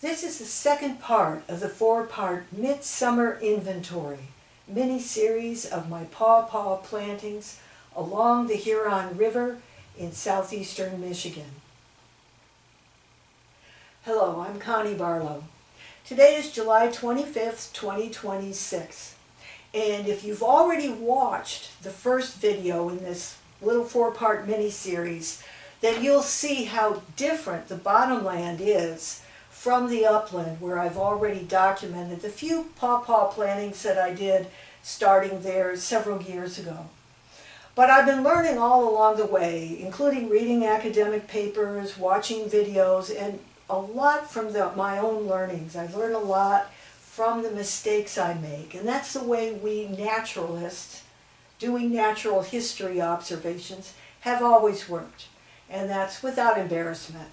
This is the second part of the four-part Midsummer Inventory, mini-series of my pawpaw plantings along the Huron River in southeastern Michigan. Hello, I'm Connie Barlow. Today is July 25th, 2026. And if you've already watched the first video in this little four-part mini-series, then you'll see how different the bottomland is from the upland, where I've already documented the few pawpaw plantings that I did starting there several years ago. But I've been learning all along the way, including reading academic papers, watching videos, and a lot from my own learnings. I learn a lot from the mistakes I make, and that's the way we naturalists, doing natural history observations, have always worked, and that's without embarrassment.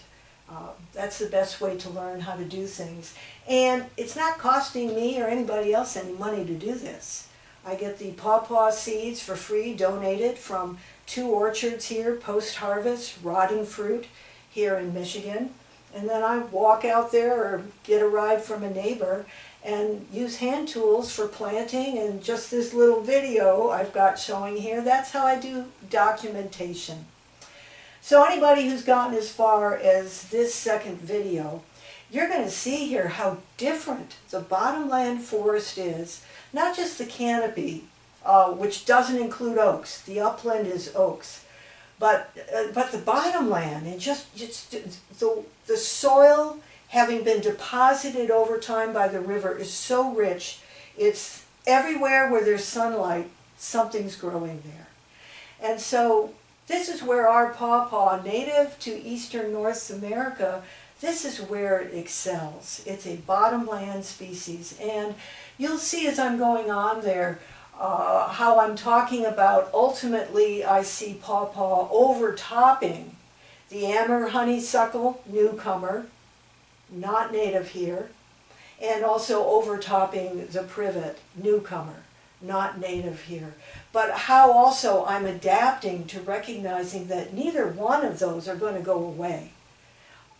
That's the best way to learn how to do things. And it's not costing me or anybody else any money to do this. I get the pawpaw seeds for free donated from 2 orchards here, post-harvest, rotting fruit here in Michigan. And then I walk out there or get a ride from a neighbor and use hand tools for planting, and just this little video I've got showing here, that's how I do documentation. So anybody who's gotten as far as this second video, you're going to see here how different the bottomland forest is. Not just the canopy, which doesn't include oaks. The upland is oaks. But the bottomland, and just the soil having been deposited over time by the river is so rich. It's everywhere where there's sunlight, something's growing there. And so this is where our pawpaw, native to eastern North America, this is where it excels. It's a bottomland species. And you'll see as I'm going on there how I'm talking about ultimately I see pawpaw overtopping the Amur honeysuckle, newcomer, not native here, and also overtopping the PRIVET, newcomer, not native here. But how also I'm adapting to recognizing that neither one of those are going to go away.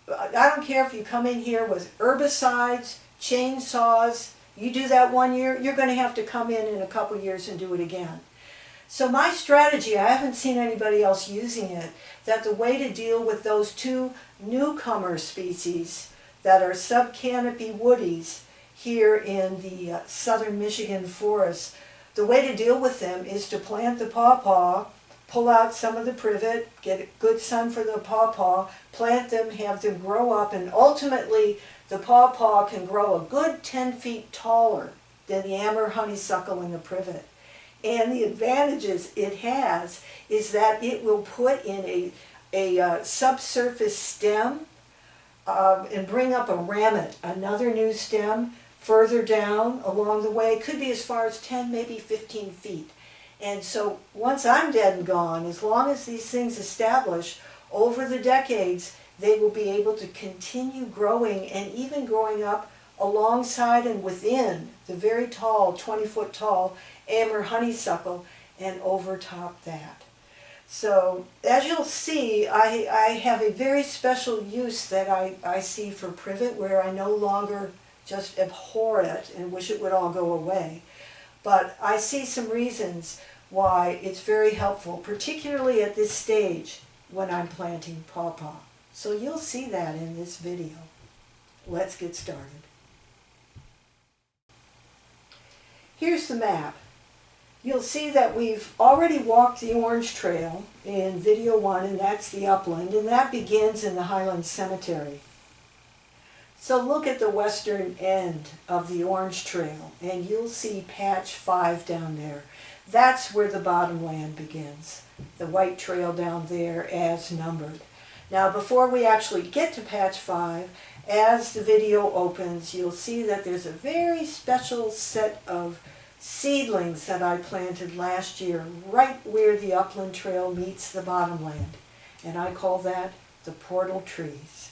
I don't care if you come in here with herbicides, chainsaws, you do that one year, you're going to have to come in a couple years and do it again. So my strategy, I haven't seen anybody else using it, that the way to deal with those 2 newcomer species that are subcanopy woodies here in the southern Michigan forest, the way to deal with them is to plant the pawpaw, pull out some of the privet, get good sun for the pawpaw, plant them, have them grow up, and ultimately the pawpaw can grow a good 10 feet taller than the Amur honeysuckle and the privet. And the advantages it has is that it will put in a subsurface stem and bring up a rammet, another new stem, further down along the way. It could be as far as 10, maybe 15 feet. And so once I'm dead and gone, as long as these things establish over the decades, they will be able to continue growing and even growing up alongside and within the very tall, 20-foot tall Amur honeysuckle and overtop that. So as you'll see, I have a very special use that I see for privet, where I no longer just abhor it and wish it would all go away. But I see some reasons why it's very helpful, particularly at this stage when I'm planting pawpaw. So you'll see that in this video. Let's get started. Here's the map. You'll see that we've already walked the Orange Trail in video 1, and that's the upland, and that begins in the Highland Cemetery. So look at the western end of the Orange Trail, and you'll see patch 5 down there. That's where the bottomland begins, the white trail down there as numbered. Now before we actually get to patch 5, as the video opens, you'll see that there's a very special set of seedlings that I planted last year right where the upland trail meets the bottomland, and I call that the portal trees.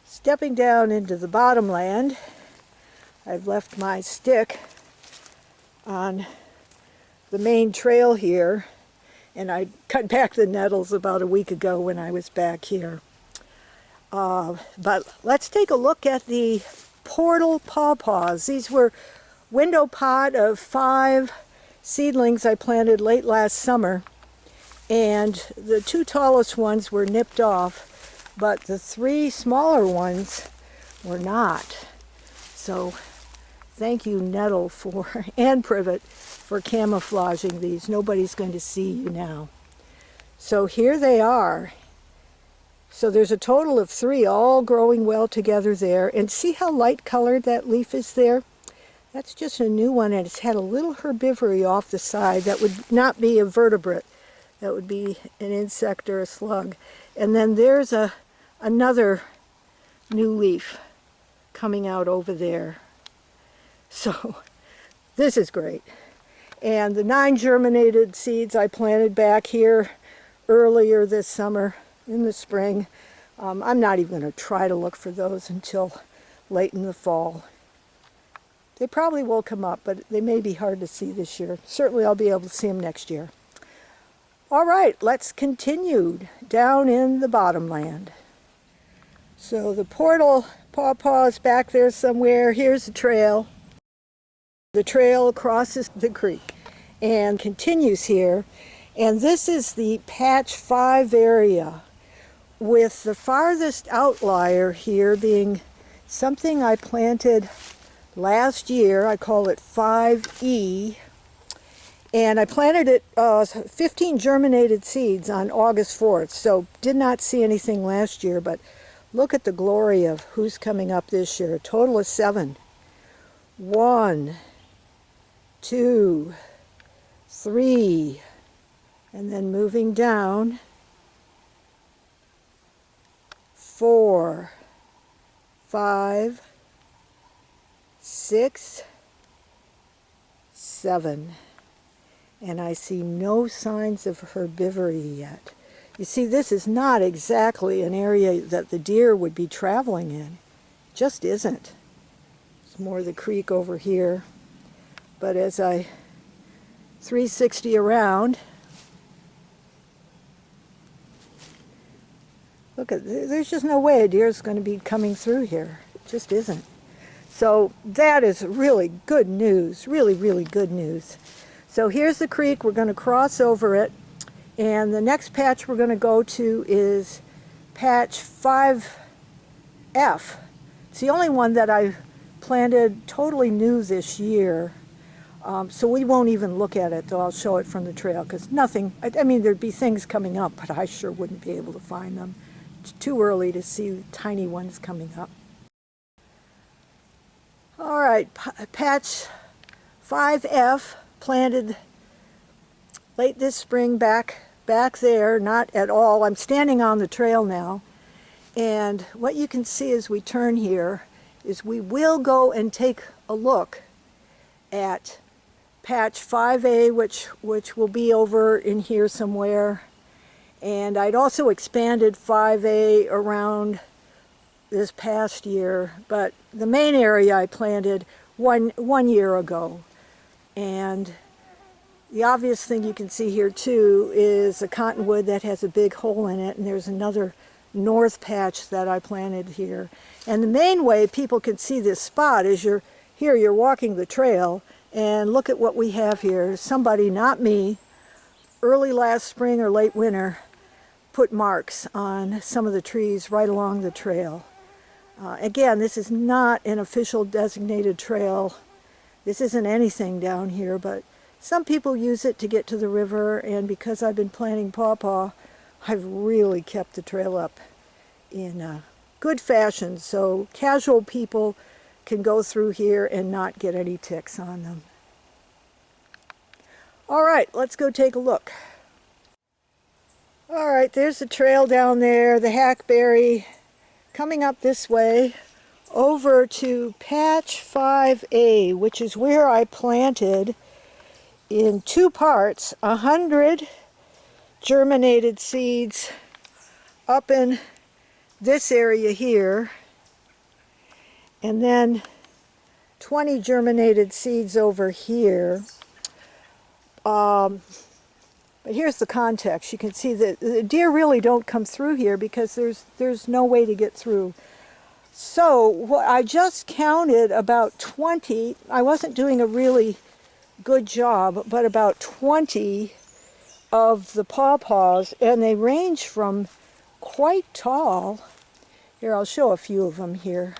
Stepping down into the bottomland, I've left my stick on the main trail here, and I cut back the nettles about a week ago when I was back here. But let's take a look at the portal pawpaws. These were window pot of 5 seedlings I planted late last summer, and the 2 tallest ones were nipped off, but the 3 smaller ones were not. So thank you, Nettle, and Privet, for camouflaging these. Nobody's going to see you now. So here they are. So there's a total of 3 all growing well together there. And see how light colored that leaf is there? That's just a new one, and it's had a little herbivory off the side. That would not be a vertebrate. That would be an insect or a slug. And then there's another new leaf coming out over there. So this is great. And the 9 germinated seeds I planted back here earlier this summer, in the spring. I'm not even going to try to look for those until late in the fall. They probably will come up, but they may be hard to see this year. Certainly I'll be able to see them next year. All right, let's continue down in the bottomland. So the portal pawpaw is back there somewhere. Here's the trail. The trail crosses the creek and continues here. And this is the patch 5 area, with the farthest outlier here being something I planted last year. I call it 5E, and I planted it 15 germinated seeds on August 4th, so did not see anything last year, but look at the glory of who's coming up this year. A total of 7. 1, 2, 3, and then moving down, 4, 5, 6, 7. And I see no signs of herbivory yet. You see, this is not exactly an area that the deer would be traveling in. It just isn't. It's more the creek over here. But as I 360 around, look at, there's just no way a deer is going to be coming through here. It just isn't. So that is really good news, really, really good news. So here's the creek. We're going to cross over it, and the next patch we're going to go to is patch 5F. It's the only one that I planted totally new this year. So we won't even look at it, though I'll show it from the trail, because nothing, I mean, there'd be things coming up, but I sure wouldn't be able to find them. It's too early to see tiny ones coming up. All right, patch 5F, planted late this spring back there, not at all. I'm standing on the trail now, and what you can see as we turn here is we will go and take a look at patch 5A, which will be over in here somewhere. And I'd also expanded 5A around this past year, but the main area I planted one year ago. And the obvious thing you can see here too is a cottonwood that has a big hole in it, and there's another north patch that I planted here. And the main way people can see this spot is you're walking the trail, and look at what we have here. Somebody, not me, early last spring or late winter, put marks on some of the trees right along the trail. Again, this is not an official designated trail. This isn't anything down here, but some people use it to get to the river, and because I've been planting pawpaw, I've really kept the trail up in good fashion, so casual people can go through here and not get any ticks on them. All right, let's go take a look. All right, there's the trail down there, the hackberry, coming up this way over to patch 5A, which is where I planted in 2 parts 100 germinated seeds up in this area here, and then 20 germinated seeds over here. But But here's the context. You can see that the deer really don't come through here because there's no way to get through. So I just counted about 20. I wasn't doing a really good job, but about 20 of the pawpaws, and they range from quite tall. Here, I'll show a few of them here.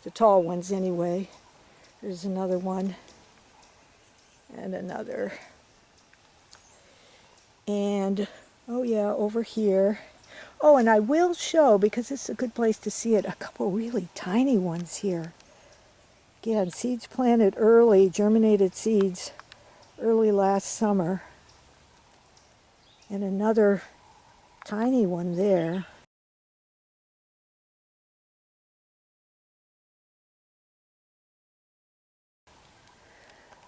The tall ones anyway. There's another one. And another. And, oh yeah, over here. Oh, and I will show, because this is a good place to see it, a couple really tiny ones here. Again, seeds planted early, germinated seeds early last summer. And another tiny one there.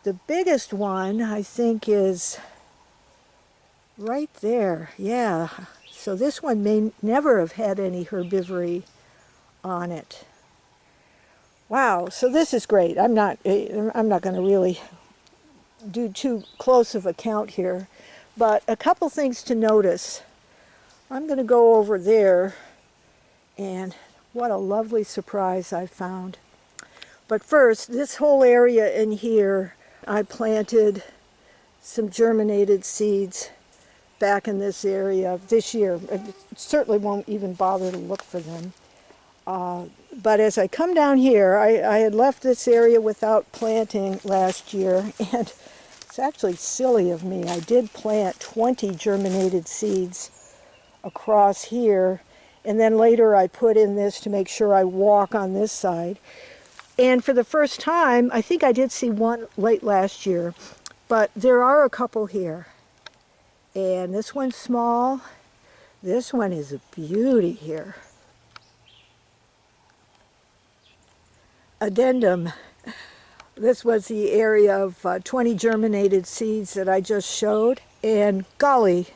The biggest one, I think, is right there. Yeah. So this one may never have had any herbivory on it. Wow. So this is great. I'm not going to really do too close of a count here, but a couple things to notice. I'm going to go over there, and what a lovely surprise I found. But first, this whole area in here, I planted some germinated seeds back in this area this year. I certainly won't even bother to look for them. But as I come down here, I had left this area without planting last year, and it's actually silly of me. I did plant 20 germinated seeds across here, and then later I put in this to make sure I walk on this side. And for the first time, I think I did see one late last year, but there are a couple here. And this one's small. This one is a beauty here. Addendum. This was the area of 20 germinated seeds that I just showed. And golly,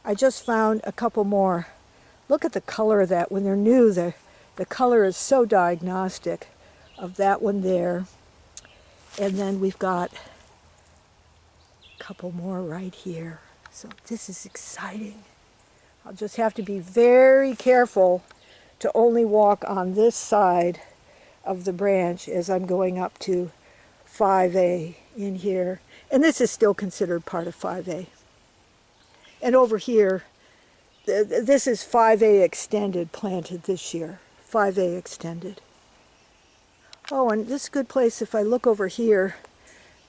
I just found a couple more. Look at the color of that. When they're new, the color is so diagnostic of that one there. And then we've got a couple more right here. So this is exciting. I'll just have to be very careful to only walk on this side of the branch as I'm going up to 5A in here. And this is still considered part of 5A. And over here, this is 5A extended planted this year. 5A extended. Oh, and this is a good place if I look over here.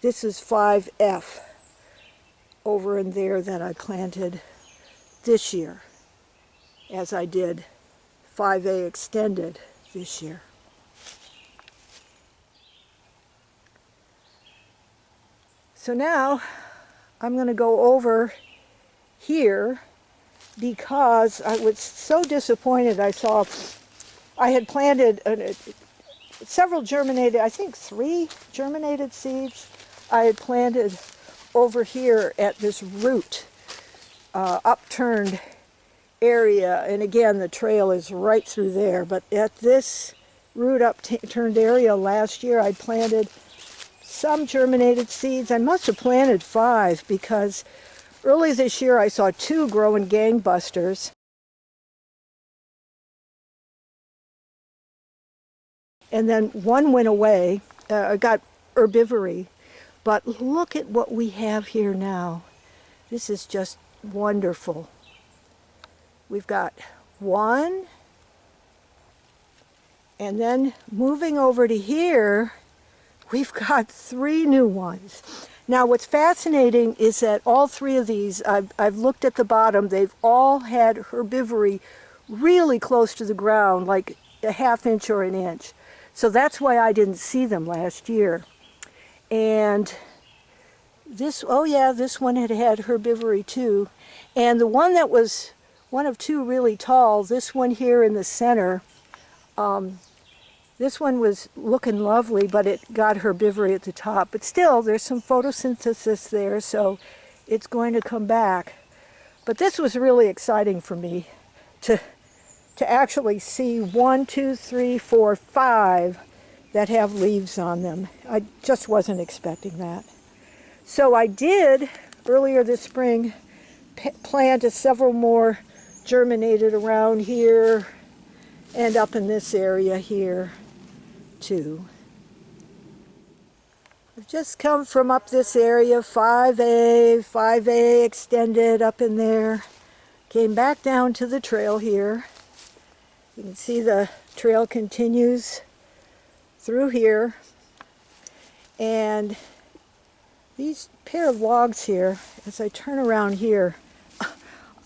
This is 5F over in there that I planted this year, as I did 5A extended this year. So now I'm going to go over here because I was so disappointed. I had planted several germinated, I think 3 germinated seeds I had planted over here at this root upturned area. And again, the trail is right through there. But at this root upturned area last year, I planted some germinated seeds. I must have planted 5 because early this year I saw 2 growing gangbusters. And then one went away, got herbivory. But look at what we have here now. This is just wonderful. We've got 1, and then moving over to here, we've got 3 new ones. Now what's fascinating is that all 3 of these, I've looked at the bottom, they've all had herbivory really close to the ground, like a ½ inch or an inch. So that's why I didn't see them last year. And this, oh yeah, this one had herbivory too. And the one that was one of 2 really tall, this one here in the center, this one was looking lovely, but it got herbivory at the top. But still, there's some photosynthesis there, so it's going to come back. But this was really exciting for me to actually see 1, 2, 3, 4, 5 that have leaves on them. I just wasn't expecting that. So I did, earlier this spring, plant several more germinated around here and up in this area here too. I've just come from up this area, 5A extended up in there. Came back down to the trail here. You can see the trail continues through here. And these pair of logs here, as I turn around here,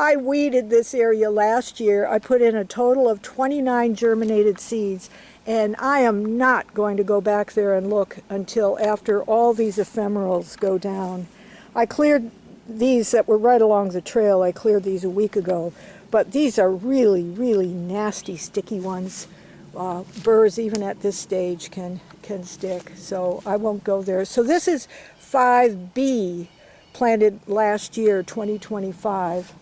I weeded this area last year. I put in a total of 29 germinated seeds, and I am not going to go back there and look until after all these ephemerals go down. I cleared these that were right along the trail. I cleared these a week ago, but these are really, really nasty, sticky ones. Burrs, even at this stage, can stick, so I won't go there. So this is 5B, planted last year, 2025.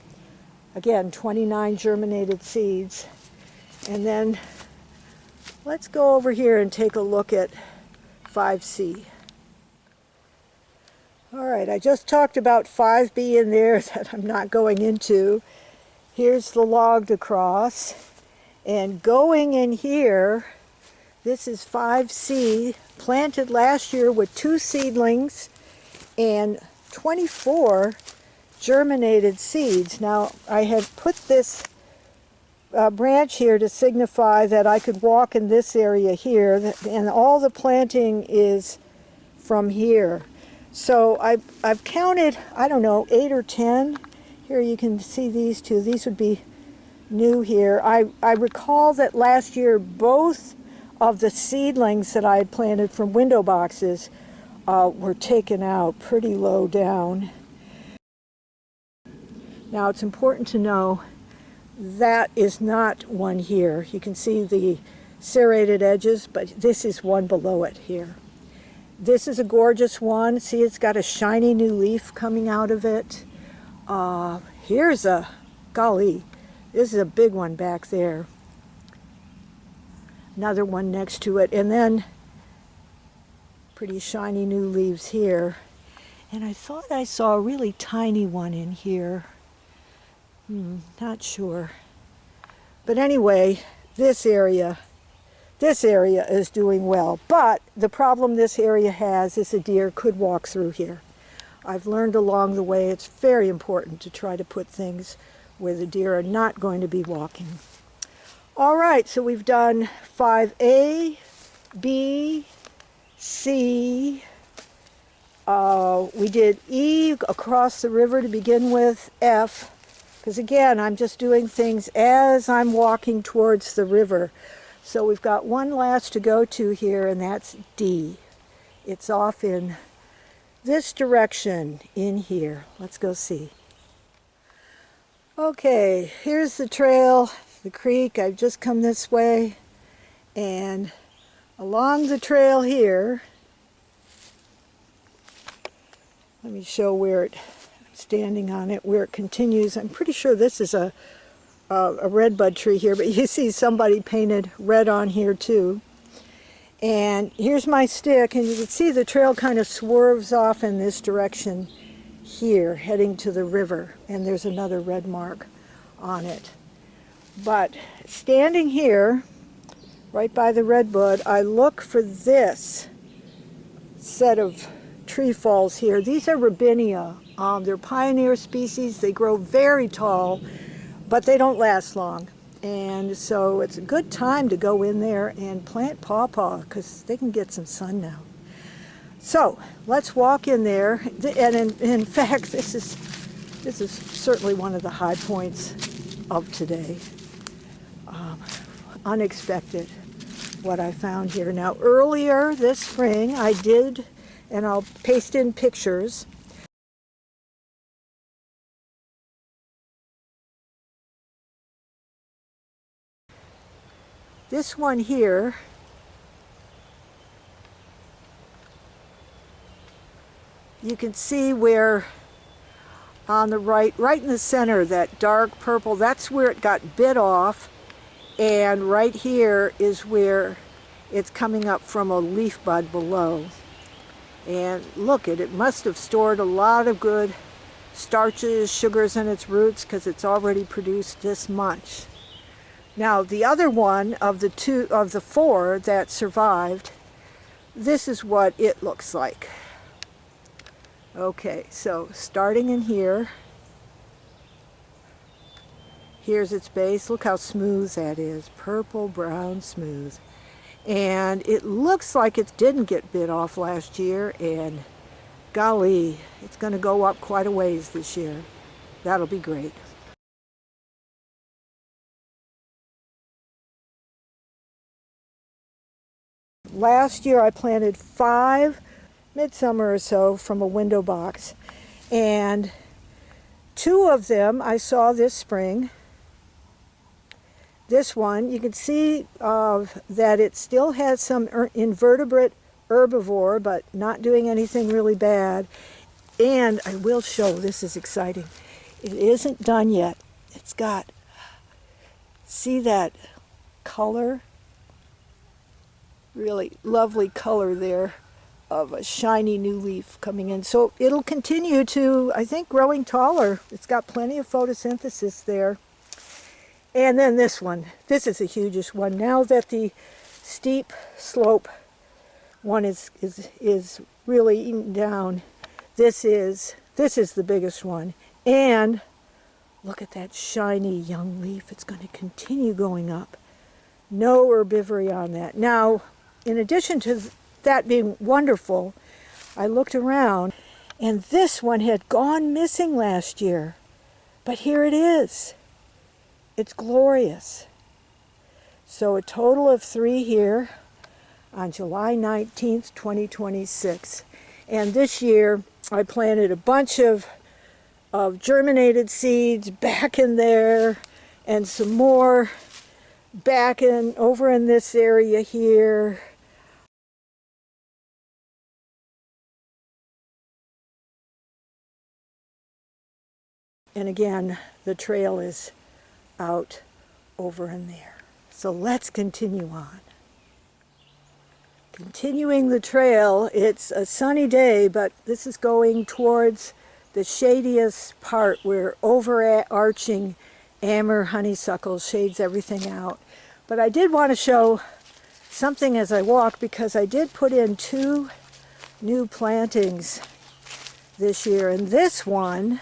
Again, 29 germinated seeds. And then let's go over here and take a look at 5C. All right, I just talked about 5B in there that I'm not going into. Here's the logged across. And going in here, this is 5C, planted last year with 2 seedlings and 24 germinated seeds. Now, I have put this branch here to signify that I could walk in this area here, and all the planting is from here. So I've counted, I don't know, 8 or 10. Here you can see these two. These would be new here. I recall that last year both of the seedlings that I had planted from window boxes were taken out pretty low down. Now it's important to know that is not one here. You can see the serrated edges, but this is one below it here. This is a gorgeous one. See, it's got a shiny new leaf coming out of it. Here's a, golly, this is a big one back there. Another one next to it, and then pretty shiny new leaves here. And I thought I saw a really tiny one in here. Not sure. But anyway, this area is doing well. But the problem this area has is a deer could walk through here. I've learned along the way it's very important to try to put things where the deer are not going to be walking. All right, so we've done 5A, B, C. We did E across the river to begin with, F. Because again, I'm just doing things as I'm walking towards the river. So we've got one last to go to here, and that's D. It's off in this direction in here. Let's go see. Okay, here's the trail, the creek. I've just come this way, and along the trail here, let me show where it, standing on it, where it continues. I'm pretty sure this is a redbud tree here, but you see somebody painted red on here too. And here's my stick, and you can see the trail kind of swerves off in this direction here, heading to the river, and there's another red mark on it. But standing here, right by the redbud, I look for this set of tree falls here. These are Robinia. They're pioneer species. They grow very tall, but they don't last long. And so it's a good time to go in there and plant pawpaw because they can get some sun now. So let's walk in there. And in fact, this is certainly one of the high points of today. Unexpected what I found here. Now earlier this spring I did, and I'll paste in pictures, this one here you can see where on the right in the center, that dark purple, that's where it got bit off, and right here is where it's coming up from a leaf bud below. And look, it must have stored a lot of good starches, sugars in its roots because it's already produced this much. Now the other one of the four that survived, this is what it looks like. Okay, so starting in here, here's its base. Look how smooth that is. Purple, brown, smooth. And it looks like it didn't get bit off last year, and golly, it's going to go up quite a ways this year. That'll be great. Last year I planted 5 midsummer or so from a window box, and 2 of them I saw this spring. This one, you can see that it still has some invertebrate herbivore, but not doing anything really bad. And I will show, this is exciting. It isn't done yet. It's got, see that color? Really lovely color there of a shiny new leaf coming in. So it'll continue to, I think, growing taller. It's got plenty of photosynthesis there. And then this one. This is the hugest one. Now that the steep slope one is really eaten down, this is the biggest one. And look at that shiny young leaf. It's going to continue going up. No herbivory on that. Now, in addition to that being wonderful, I looked around and this one had gone missing last year. But here it is. It's glorious. So a total of 3 here on July 19th, 2026. And this year I planted a bunch of germinated seeds back in there, and some more back over in this area here. And again, the trail is out over in there. So let's continue on. Continuing the trail, it's a sunny day, but this is going towards the shadiest part where overarching Amur honeysuckle shades everything out. But I did want to show something as I walk, because I did put in 2 new plantings this year. And this one,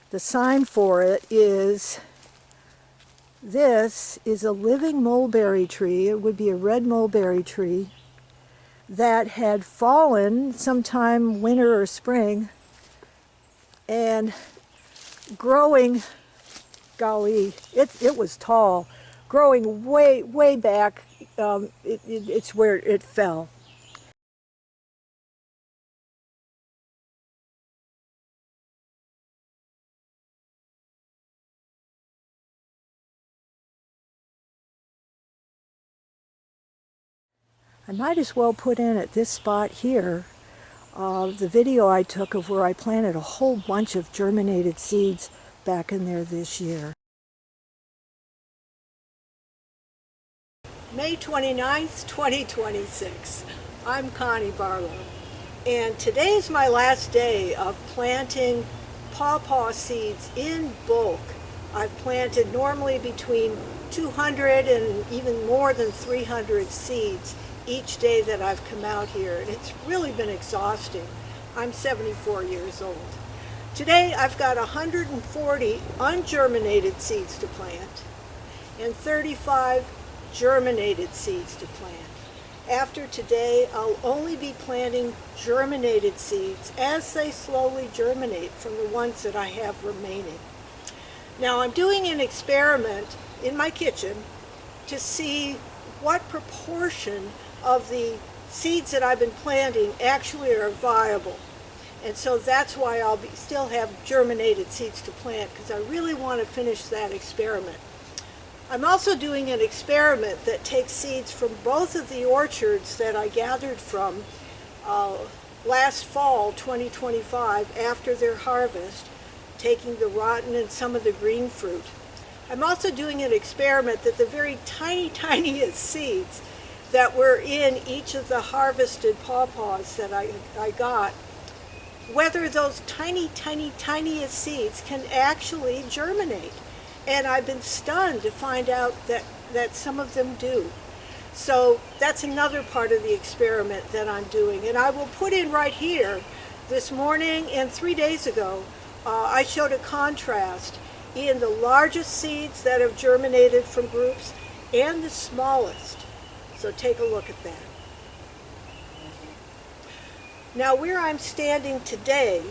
the sign for it is, this is a living mulberry tree. It would be a red mulberry tree that had fallen sometime winter or spring, and growing, golly, it was tall, growing way back. It's where it fell. I might as well put in at this spot here the video I took of where I planted a whole bunch of germinated seeds back in there this year. May 29th, 2026. I'm Connie Barlow, and today's my last day of planting pawpaw seeds in bulk. I've planted normally between 200 and even more than 300 seeds each day that I've come out here, and it's really been exhausting. I'm 74 years old. Today I've got 140 ungerminated seeds to plant and 35 germinated seeds to plant. After today, I'll only be planting germinated seeds as they slowly germinate from the ones that I have remaining. Now I'm doing an experiment in my kitchen to see what proportion of the seeds that I've been planting actually are viable. And so that's why I'll still have germinated seeds to plant, because I really want to finish that experiment. I'm also doing an experiment that takes seeds from both of the orchards that I gathered from last fall, 2025, after their harvest, taking the rotten and some of the green fruit. I'm also doing an experiment that the very tiniest seeds that were in each of the harvested pawpaws that I got whether those tiniest seeds can actually germinate. And I've been stunned to find out that some of them do. So that's another part of the experiment that I'm doing. And I will put in right here, this morning and 3 days ago, I showed a contrast in the largest seeds that have germinated from groups and the smallest. So take a look at that. Now where I'm standing today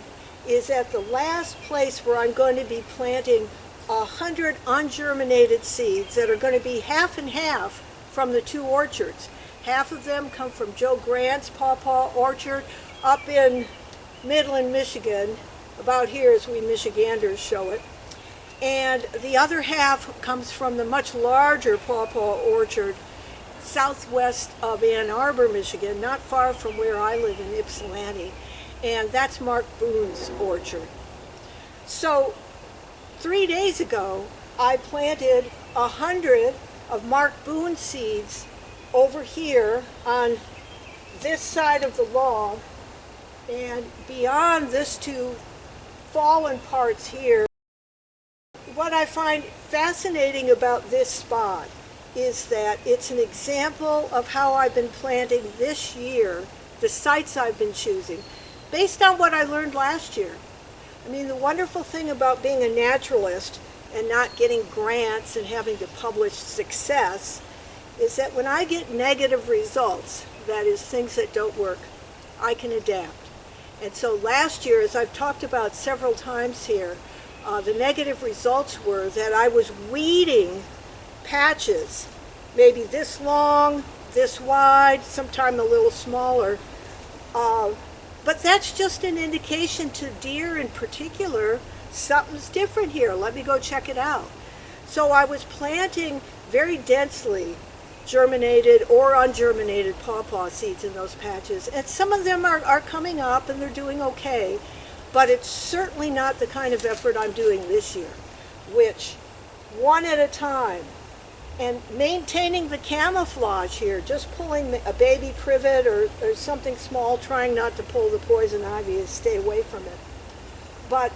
is at the last place where I'm going to be planting 100 ungerminated seeds that are going to be half and half from the two orchards. Half of them come from Joe Grant's Pawpaw Orchard up in Midland, Michigan, about here as we Michiganders show it. And the other half comes from the much larger Pawpaw Orchard southwest of Ann Arbor, Michigan, not far from where I live in Ypsilanti. And that's Mark Boone's orchard. So 3 days ago, I planted 100 of Mark Boone seeds over here on this side of the log, and beyond this two fallen parts here. What I find fascinating about this spot is that it's an example of how I've been planting this year, the sites I've been choosing, based on what I learned last year. I mean, the wonderful thing about being a naturalist and not getting grants and having to publish success is that when I get negative results, that is things that don't work, I can adapt. And so last year, as I've talked about several times here, the negative results were that I was weeding patches, maybe this long, this wide, sometime a little smaller. But that's just an indication to deer in particular, something's different here. Let me go check it out. So I was planting very densely germinated or ungerminated pawpaw seeds in those patches. And some of them are coming up and they're doing okay, but it's certainly not the kind of effort I'm doing this year, which one at a time, and maintaining the camouflage here, just pulling a baby privet or something small, trying not to pull the poison ivy and stay away from it. But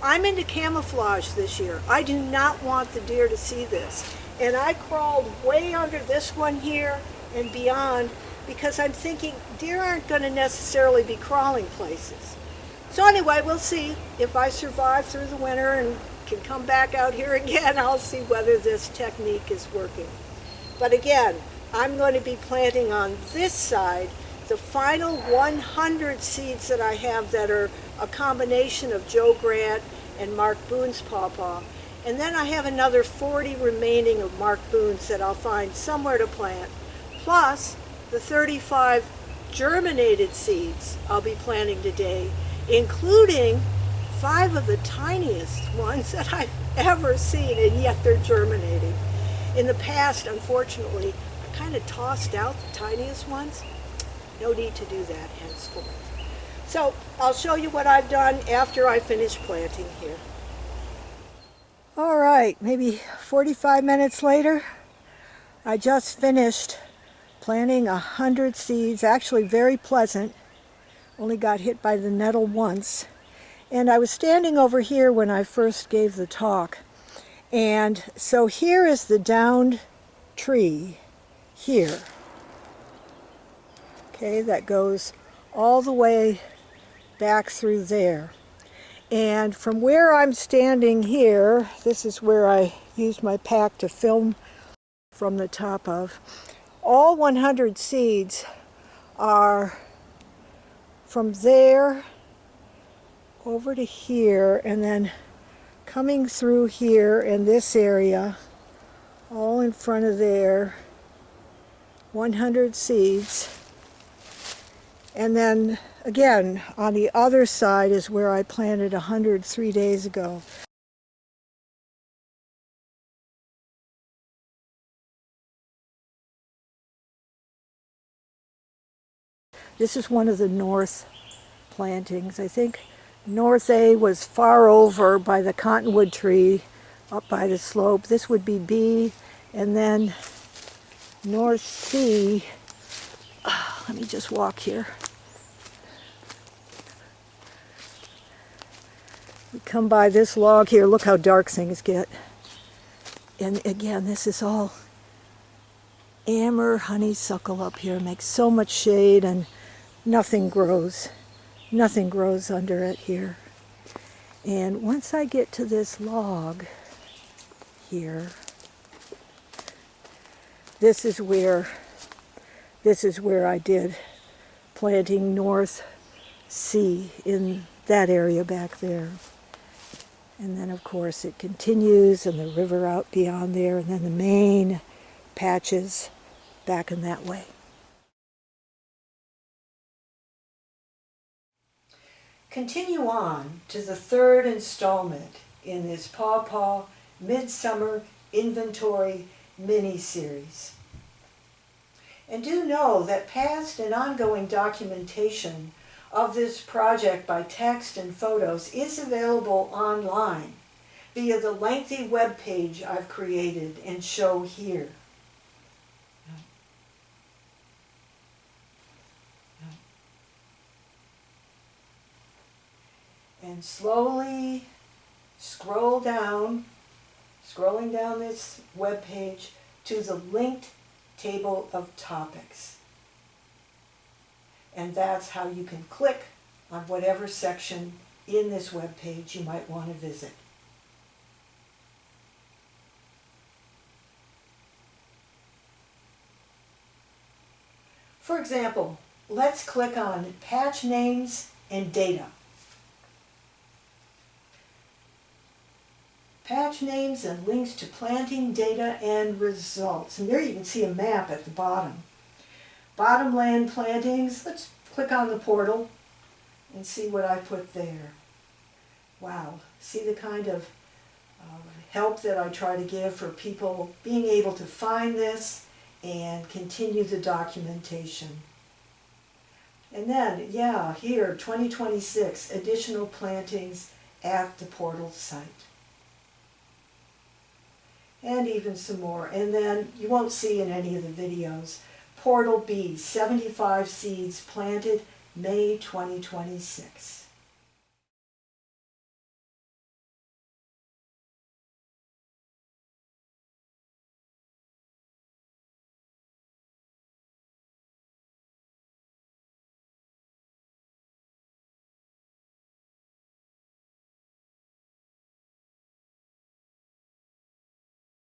I'm into camouflage this year. I do not want the deer to see this. And I crawled way under this one here and beyond because I'm thinking deer aren't going to necessarily be crawling places. So anyway, we'll see if I survive through the winter and can come back out here again. I'll see whether this technique is working. But again, I'm going to be planting on this side the final 100 seeds that I have that are a combination of Joe Grant and Mark Boone's pawpaw. And then I have another 40 remaining of Mark Boone's that I'll find somewhere to plant, plus the 35 germinated seeds I'll be planting today, including 5 of the tiniest ones that I've ever seen, and yet they're germinating. In the past, unfortunately, I kind of tossed out the tiniest ones. No need to do that henceforth. So I'll show you what I've done after I finish planting here. All right, maybe 45 minutes later, I just finished planting 100 seeds, actually very pleasant. Only got hit by the nettle once. And I was standing over here when I first gave the talk. And so here is the downed tree here. Okay, that goes all the way back through there. And from where I'm standing here, this is where I used my pack to film from the top of. All 100 seeds are from there over to here, and then coming through here in this area, all in front of there, 100 seeds. And then again, on the other side is where I planted 100 3 days ago. This is one of the north plantings. I think North A was far over by the cottonwood tree up by the slope. This would be B, and then North C, let me just walk here. come by this log here. Look how dark things get. And again, this is all Amur honeysuckle up here. Makes so much shade and nothing grows. Nothing grows under it here. And once I get to this log here, this is where I did planting North Sea in that area back there. And then of course it continues, and the river out beyond there, and then the main patches back in that way. Continue on to the third installment in this Pawpaw Midsummer Inventory mini-series. And do know that past and ongoing documentation of this project by text and photos is available online via the lengthy web page I've created and show here. And slowly scrolling down this web page to the linked table of topics. And that's how you can click on whatever section in this web page you might want to visit. For example, let's click on patch names and data. Patch names and links to planting data and results. And there you can see a map at the bottom. Bottomland plantings. Let's click on the portal and see what I put there. Wow, see the kind of help that I try to give for people being able to find this and continue the documentation. And then, yeah, here, 2026, additional plantings at the portal site. And even some more. And then you won't see in any of the videos, Portal B, 75 seeds planted May 2026.